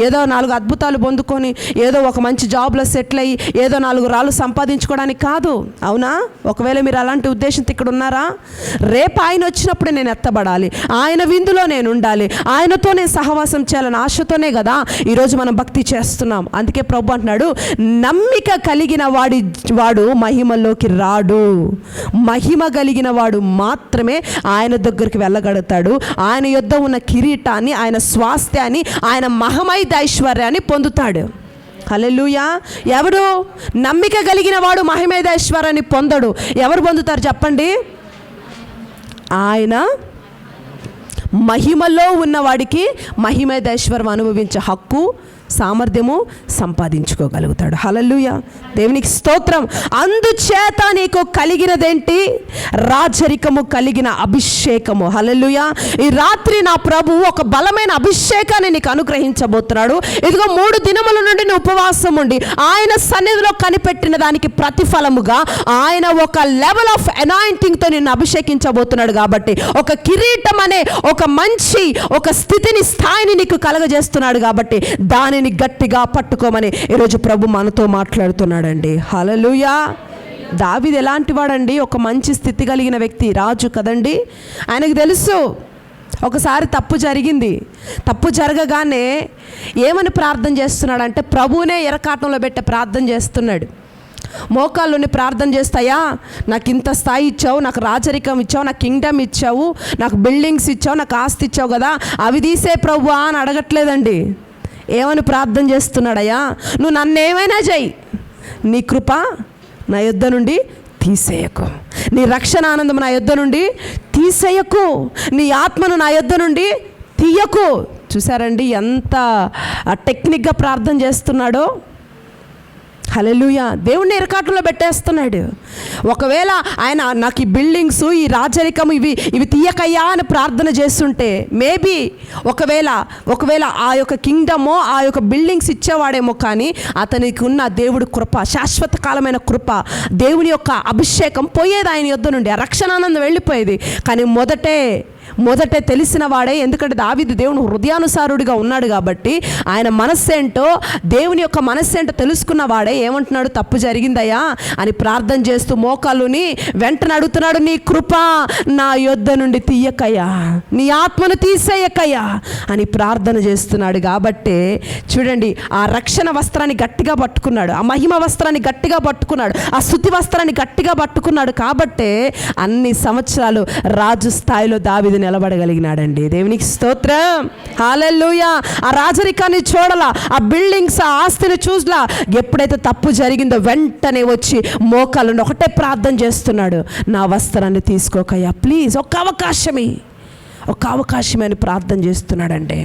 ఏదో 4 అద్భుతాలు పొందుకొని, ఏదో ఒక మంచి జాబ్లో సెటిల్ అయ్యి, ఏదో 4 రాళ్ళు సంపాదించుకోవడానికి కాదు. అవునా? ఒకవేళ మీరు అలాంటి ఉద్దేశంతో ఇక్కడ ఉన్నారా? రేపు ఆయన వచ్చినప్పుడు నేను ఎత్తబడాలి, ఆయన విందులో నేను ఉండాలి, ఆయనతో నేను సహవాసం చేయాలని ఆశతోనే కదా ఈరోజు మనం భక్తి చేస్తున్నాం. అందుకే ప్రభు అంటున్నాడు, నమ్మిక కలిగిన వాడు మహిమలోకి రాడు. మహిమ కలిగిన వాడు మాత్రమే ఆయన దగ్గరికి వెళ్ళగలుగుతాడు. ఆయన యొద్ద ఉన్న కిరీటాన్ని, ఆయన స్వాస్థ్యాన్ని, ఆయన మహిమైదైశ్వర్యాన్ని పొందుతాడు. హల్లెలూయా. ఎవడు? నమ్మిక కలిగిన వాడు మహిమైదైశ్వర్యాన్ని పొందడు. ఎవరు పొందుతారు చెప్పండి? ఆయన మహిమలో ఉన్నవాడికి మహిమైదైశ్వర్యం అనుభవించే హక్కు, సామర్థ్యము సంపాదించుకోగలుగుతాడు. హల్లెలూయా, దేవునికి స్తోత్రం. అందుచేత నీకు కలిగినదేంటి? రాజరికము కలిగిన అభిషేకము. హల్లెలూయా. ఈ రాత్రి నా ప్రభు ఒక బలమైన అభిషేకాన్ని నీకు అనుగ్రహించబోతున్నాడు. ఇదిగో 3 దినముల నుండి నువ్వు ఉపవాసం ఉండి ఆయన సన్నిధిలో కనిపెట్టిన దానికి ప్రతిఫలముగా ఆయన ఒక లెవెల్ ఆఫ్ అనాయింటింగ్తో నిన్ను అభిషేకించబోతున్నాడు. కాబట్టి ఒక కిరీటం అనే ఒక మంచి ఒక స్థితిని, స్థాయిని నీకు కలగజేస్తున్నాడు. కాబట్టి దానిని గట్టిగా పట్టుకోమని ఈరోజు ప్రభు మనతో మాట్లాడుతున్నాడండి. హల్లెలూయా. దావీదు ఎలాంటి వాడండి? ఒక మంచి స్థితి కలిగిన వ్యక్తి, రాజు కదండి. ఆయనకు తెలుసు ఒకసారి తప్పు జరిగింది. తప్పు జరగగానే ఏమని ప్రార్థన చేస్తున్నాడంటే ప్రభువునే ఎరకాటంలో పెట్టే ప్రార్థన చేస్తున్నాడు. మోకాళ్ళని ప్రార్థన చేస్తాయా, నాకు ఇంత స్థాయి ఇచ్చావు, నాకు రాజరికం ఇచ్చావు, నాకు కింగ్డమ్ ఇచ్చావు, నాకు బిల్డింగ్స్ ఇచ్చావు, నాకు ఆస్తి ఇచ్చావు కదా, అవి తీసే ప్రభువా అని అడగట్లేదండి. ఏమని ప్రార్థన చేస్తున్నాడయ్యా? నువ్వు నన్నేమైనా చెయ్యి, నీ కృప నా యొద్ద నుండి తీసేయకు, నీ రక్షణ ఆనందం నా యొద్ద నుండి తీసేయకు, నీ ఆత్మను నా యొద్ద నుండి తీయకు. చూసారండి ఎంత టెక్నిక్గా ప్రార్థన చేస్తున్నాడో? హల్లెలూయా. దేవుణ్ణి ఎరకాటంలో పెట్టేస్తున్నాడు. ఒకవేళ ఆయన నాకు ఈ బిల్డింగ్స్, ఈ రాజరికం ఇవి తీయకయ్యా అని ప్రార్థన చేస్తుంటే మేబీ ఒకవేళ ఆ యొక్క కింగ్డమో ఆ యొక్క బిల్డింగ్స్ ఇచ్చేవాడేమో, కానీ అతనికి ఉన్న దేవుడి కృప, శాశ్వత కాలమైన కృప, దేవుని యొక్క అభిషేకం పోయేది ఆయన యొద్ద నుండి. ఆ రక్షణానందం వెళ్ళిపోయేది. కానీ మొదటే మొదటే తెలిసిన వాడే, ఎందుకంటే దావీదు దేవుని హృదయానుసారుడిగా ఉన్నాడు కాబట్టి ఆయన మనస్సేంటో, దేవుని యొక్క మనస్సేంటో తెలుసుకున్న వాడే ఏమంటున్నాడు, తప్పు జరిగిందయ్యా అని ప్రార్థన చేస్తూ మోకాళ్ళుని వెంటనే అడుగుతున్నాడు, నీ కృప నా యొద్ద నుండి తీయకయ్యా, నీ ఆత్మను తీసేయకయ్యా అని ప్రార్థన చేస్తున్నాడు. కాబట్టి చూడండి, ఆ రక్షణ వస్త్రాన్ని గట్టిగా పట్టుకున్నాడు, ఆ మహిమ వస్త్రాన్ని గట్టిగా పట్టుకున్నాడు, ఆ స్తుతి వస్త్రాన్ని గట్టిగా పట్టుకున్నాడు. కాబట్టే అన్ని సంవత్సరాలు రాజు స్థాయిలో దావీదు నిలబడగలిగినాడండి. దేవునికి స్తోత్రం, హల్లెలూయా. ఆ రాజరికాన్ని చూడలా, ఆ బిల్డింగ్స్, ఆ ఆస్తిని చూడలా. ఎప్పుడైతే తప్పు జరిగిందో వెంటనే వచ్చి మోకాళ్ళను ఒకటే ప్రార్థన చేస్తున్నాడు, నా వస్త్రాన్ని తీసుకోకయ్యా ప్లీజ్, ఒక్క అవకాశమే అని ప్రార్థన చేస్తున్నాడండి.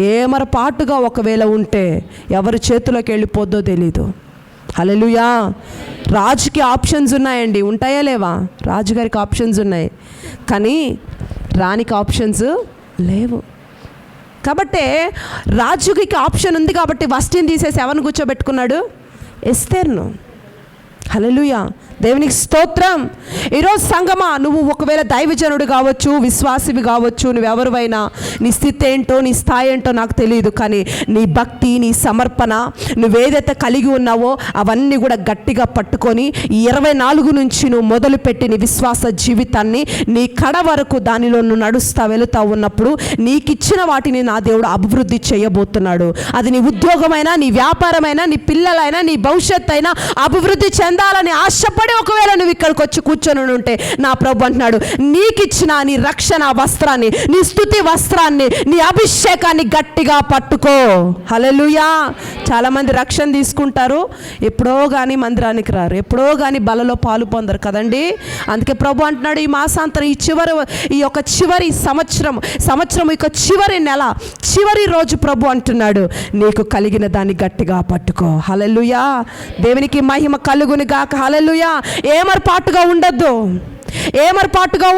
ఏమరపాటుగా ఒకవేళ ఉంటే ఎవరి చేతిలోకి వెళ్ళిపోద్దో తెలీదు. హల్లెలూయా. రాజుకి ఆప్షన్స్ ఉన్నాయండి, ఉంటాయా లేవా? రాజుగారికి ఆప్షన్స్ ఉన్నాయి, కానీ రాణికి ఆప్షన్స్ లేవు. కాబట్టి రాజుకి ఆప్షన్ ఉంది కాబట్టి వస్టిని తీసేసి ఎవరిని కూర్చోబెట్టుకున్నాడు? ఎస్తేర్ను. హల్లెలూయా, దేవునికి స్తోత్రం. ఈరోజు సంగమా, నువ్వు ఒకవేళ దైవజనుడు కావచ్చు, విశ్వాసివి కావచ్చు, నువ్వెవరివైనా, నీ స్థితి ఏంటో, నీ స్థాయి ఏంటో నాకు తెలియదు, కానీ నీ భక్తి, నీ సమర్పణ, నువ్వేదైతే కలిగి ఉన్నావో అవన్నీ కూడా గట్టిగా పట్టుకొని ఈ 24 నుంచి నువ్వు మొదలుపెట్టి నీ విశ్వాస జీవితాన్ని నీ కడ వరకు దానిలో నువ్వు నడుస్తా వెళుతూ ఉన్నప్పుడు నీకిచ్చిన వాటిని నా దేవుడు అభివృద్ధి చేయబోతున్నాడు. అది నీ ఉద్యోగమైనా, నీ వ్యాపారమైనా, నీ పిల్లలైనా, నీ భవిష్యత్తు అయినా అభివృద్ధి చెందాలని ఆశపడి ఒకవేళ నువ్వు ఇక్కడికి వచ్చి కూర్చొని ఉంటే, నా ప్రభు అంటున్నాడు, నీకిచ్చిన నీ రక్షణ వస్త్రాన్ని, నీ స్తుతి వస్త్రాన్ని, నీ అభిషేకాన్ని గట్టిగా పట్టుకో. హల్లెలూయా. చాలామంది రక్షణ తీసుకుంటారు, ఎప్పుడో కానీ మందిరానికి రారు, ఎప్పుడో కానీ బలలో పాలు పొందరు కదండి. అందుకే ప్రభు అంటున్నాడు, ఈ మాసాంతరం, ఈ యొక్క చివరి సంవత్సరం యొక్క చివరి నెల, చివరి రోజు ప్రభు అంటున్నాడు, నీకు కలిగిన దాన్ని గట్టిగా పట్టుకో. హల్లెలూయా. దేవునికి మహిమ కలుగును గాక. హల్లెలూయా. ఏమరపాటుగా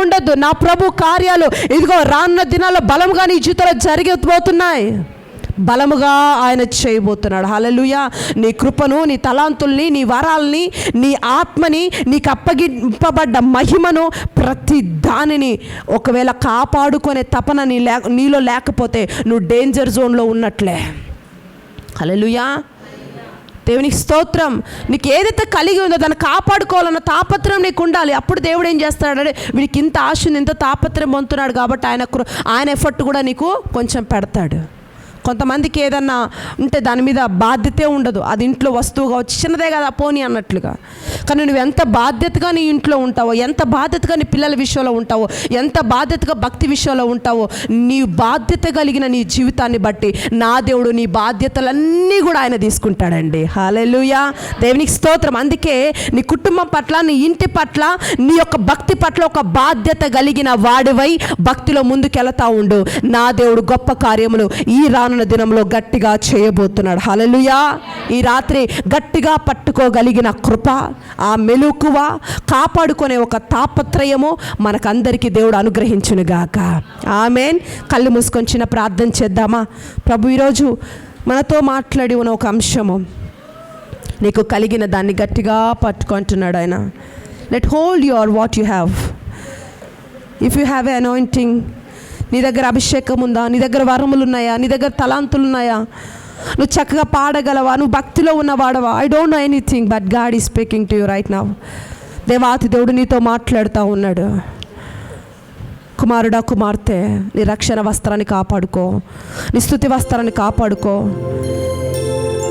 ఉండద్దు. నా ప్రభు కార్యాలు ఇదిగో రానున్న దినాల్లో బలముగా నీ జీవితంలో జరిగిపోతున్నాయి, బలముగా ఆయన చేయబోతున్నాడు. హల్లెలూయా. నీ కృపను, నీ తలాంతుల్ని, నీ వరాల్ని, నీ ఆత్మని, నీకు అప్పగింపబడ్డ మహిమను, ప్రతి దానిని ఒకవేళ కాపాడుకునే తపన నీలో లేకపోతే నువ్వు డేంజర్ జోన్లో ఉన్నట్లే. హల్లెలూయా. దేవునికి స్తోత్రం. నీకు ఏదైతే కలిగి ఉందో దాన్ని కాపాడుకోవాలన్న తాపత్రయం నీకు ఉండాలి. అప్పుడు దేవుడు ఏం చేస్తాడంటే, వీడికి ఇంత ఆశ ఉంది, ఇంత తాపత్రయం పొందుతున్నాడు కాబట్టి ఆయన ఎఫర్ట్ కూడా నీకు కొంచెం పెడతాడు. కొంతమందికి ఏదన్నా ఉంటే దాని మీద బాధ్యతే ఉండదు, అది ఇంట్లో వస్తువు కావచ్చు, చిన్నదే కదా పోనీ అన్నట్లుగా. కానీ నువ్వు ఎంత బాధ్యతగా నీ ఇంట్లో ఉంటావో, ఎంత బాధ్యతగా నీ పిల్లల విషయంలో ఉంటావో, ఎంత బాధ్యతగా భక్తి విషయంలో ఉంటావో, నీ బాధ్యత కలిగిన నీ జీవితాన్ని బట్టి నా దేవుడు నీ బాధ్యతలన్నీ కూడా ఆయన తీసుకుంటాడండి. హల్లెలూయా. దేవునికి స్తోత్రం. అందుకే నీ కుటుంబం పట్ల, నీ ఇంటి పట్ల, నీ యొక్క భక్తి పట్ల ఒక బాధ్యత కలిగిన వాడివై భక్తిలో ముందుకెళ్తా ఉండు. నా దేవుడు గొప్ప కార్యములు ఈ దినంలో గట్టిగా చేయబోతున్నాడు. హల్లెలూయా. ఈ రాత్రి గట్టిగా పట్టుకోగలిగిన కృప, ఆ మెలకువ, కాపాడుకునే ఒక తాపత్రయము మనకందరికీ దేవుడు అనుగ్రహించునుగాక. ఆమేన్. కళ్ళు మూసుకొని చిన్న ప్రార్థన చేద్దామా? ప్రభు ఈరోజు మనతో మాట్లాడి ఉన్న ఒక అంశము, నీకు కలిగిన దాన్ని గట్టిగా పట్టుకుంటున్నాడు ఆయన. Let hold your what you have. If you have a anointing, నీ దగ్గర అభిషేకం ఉందా? నీ దగ్గర వరములు ఉన్నాయా? నీ దగ్గర తలాంతులు ఉన్నాయా? నువ్వు చక్కగా పాడగలవా? నువ్వు భక్తిలో ఉన్నవాడవా? I don't know anything but God is speaking to you right now. దేవాతి దేవుడు నీతో మాట్లాడుతూ ఉన్నాడు. కుమారుడా, కుమార్తె, నీ రక్షణ వస్త్రాన్ని కాపాడుకో, నీ స్తుతి వస్త్రాన్ని కాపాడుకో.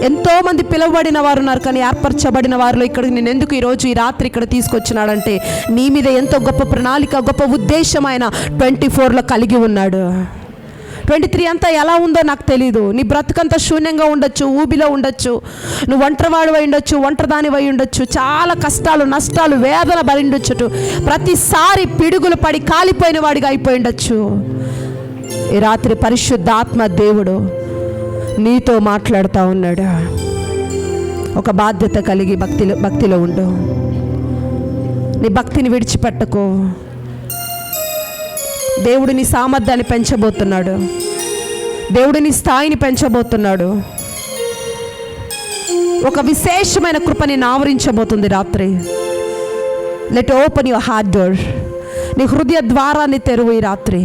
ఎంతోమంది పిలువబడిన వారు ఉన్నారు, కానీ ఏర్పరచబడిన వారిలో ఇక్కడికి నేను ఎందుకు ఈరోజు ఈ రాత్రి ఇక్కడ తీసుకొచ్చినాడంటే, నీ మీద ఎంతో గొప్ప ప్రణాళిక, గొప్ప ఉద్దేశం ఆయన 24లో కలిగి ఉన్నాడు. 23 అంతా ఎలా ఉందో నాకు తెలీదు. నీ బ్రతుకంతా శూన్యంగా ఉండొచ్చు, ఊబిలో ఉండొచ్చు, నువ్వు ఒంటరివాడు అయి ఉండొచ్చు, ఒంటరిదాని అయి ఉండొచ్చు, చాలా కష్టాలు, నష్టాలు, వేదన పడి ఉండొచ్చు, ప్రతిసారి పిడుగులు పడి కాలిపోయిన వాడిగా అయిపోయి ఉండొచ్చు. ఈ రాత్రి పరిశుద్ధాత్మ దేవుడు నీతో మాట్లాడుతూ ఉన్నాడు. ఒక బాధ్యత కలిగి భక్తిలో ఉండు. నీ భక్తిని విడిచిపెట్టకు. దేవుడు నీ సామర్థ్యాన్ని పెంచబోతున్నాడు. దేవుడు నీ స్థాయిని పెంచబోతున్నాడు. ఒక విశేషమైన కృపని ఆవరించబోతుంది రాత్రి. Let open your heart door. నీ హృదయ ద్వారాన్ని తెరువు ఈ రాత్రి.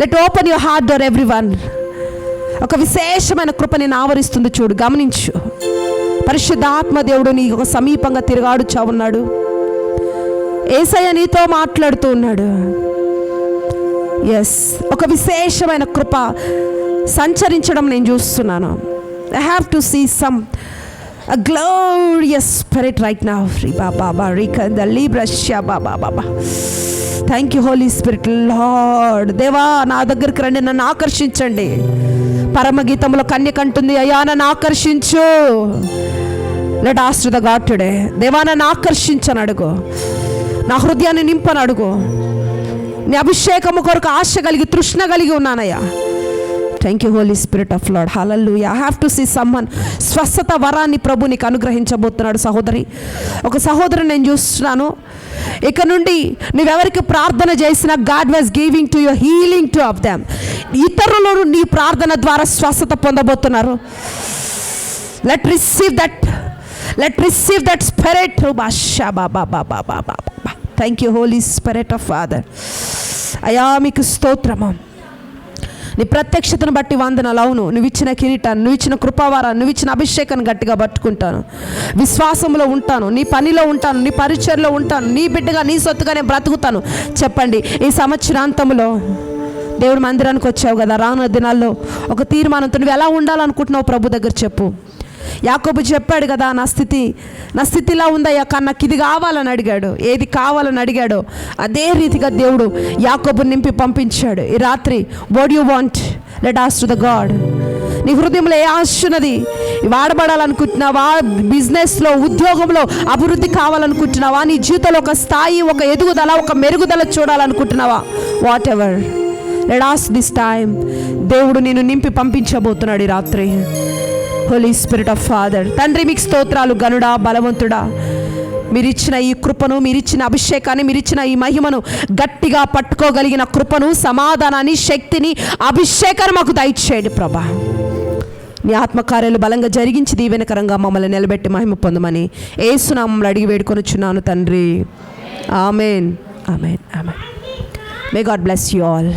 Let open your heart door everyone. ఒక విశేషమైన కృప నేను ఆవరిస్తుంది చూడు, గమనించు. పరిశుద్ధాత్మ దేవుడు నీ సమీపంగా తిరుగాడుచా ఉన్నాడు. యేసయ్య నీతో మాట్లాడుతూ ఉన్నాడు. ఎస్, ఒక విశేషమైన కృప సంచరించడం నేను చూస్తున్నాను. I have to see some a glorious spirit right now. Baba rika the libra shaba baba. Thank you Holy Spirit Lord. దేవా నా దగ్గరికి రండి, నన్ను ఆకర్షించండి. పరమగీతంలో కన్యక అంటుంది, అయ్యా నన్ను ఆకర్షించు. Let ask the God today. దేవా నన్ను ఆకర్షించని అడుగు, నా హృదయాన్ని నింపని అడుగు. నీ అభిషేకము కొరకు ఆశ కలిగి తృష్ణ కలిగి ఉన్నానయ్యా. Thank you Holi spirit of Lord. Hallelujah. I have to see summon. స్వస్థత వరాన్ని ప్రభు నీకు అనుగ్రహించబోతున్నాడు సహోదరి. ఒక సహోదరుని నేను చూస్తున్నాను. ఇక నుండి నువ్వెవరికి ప్రార్థన చేసినా God was giving to you healing to of them. ఇతరులు నీ ప్రార్థన ద్వారా స్వస్థత పొందబోతున్నారు. Let receive that spirit. Thank you Holi spirit of father. అయా మీకు స్తోత్రము. నీ ప్రత్యక్షతను బట్టి వందనాలు. అవును, నువ్వు ఇచ్చిన కిరీటాన్ని, నువ్వు ఇచ్చిన కృపావారాన్ని, నువ్వు ఇచ్చిన అభిషేకాన్ని గట్టిగా పట్టుకుంటాను. విశ్వాసంలో ఉంటాను, నీ పనిలో ఉంటాను, నీ పరిచర్లో ఉంటాను, నీ బిడ్డగా నీ సొత్తుగా నేను బ్రతుకుతాను. చెప్పండి, ఈ సంవత్సరాంతంలో దేవుడి మందిరానికి వచ్చావు కదా, రానున్న దినాల్లో ఒక తీర్మానంతో నువ్వు ఎలా ఉండాలనుకుంటున్నావు ప్రభు దగ్గర చెప్పు. యాకోబు చెప్పాడు కదా, నా స్థితి ఇలా ఉందయ్యా, కానీ నాకు ఇది కావాలని అడిగాడు. ఏది కావాలని అడిగాడో అదే రీతిగా దేవుడు యాకోబుని నింపి పంపించాడు. ఈ రాత్రి what you want, let ask to the God. నీ హృదయంలో ఏ ఆశ ఉన్నది? వాడబడాలనుకుంటున్నావా? బిజినెస్లో, ఉద్యోగంలో అభివృద్ధి కావాలనుకుంటున్నావా? నీ జీవితంలో ఒక స్థాయి, ఒక ఎదుగుదల, ఒక మెరుగుదల చూడాలనుకుంటున్నావా? Whatever, let ask this time. దేవుడు నేను నింపి పంపించబోతున్నాడు ఈ రాత్రి. Holy spirit of Father. తండ్రి మీకు స్తోత్రాలు. గనుడా, బలవంతుడా, మీరిచ్చిన ఈ కృపను, మీరిచ్చిన అభిషేకాన్ని, మీరిచ్చిన ఈ మహిమను గట్టిగా పట్టుకోగలిగిన కృపను, సమాధానాన్ని, శక్తిని, అభిషేకాన్ని మాకు దయచేయండి ప్రభా. నీ ఆత్మకార్యాలు బలంగా జరిగించి దీవెనకరంగా మమ్మల్ని నిలబెట్టి మహిమ పొందమని యేసు నామములో అడిగి వేడుకొనుచున్నాను తండ్రి. Amen, amen, amen. May God bless you all.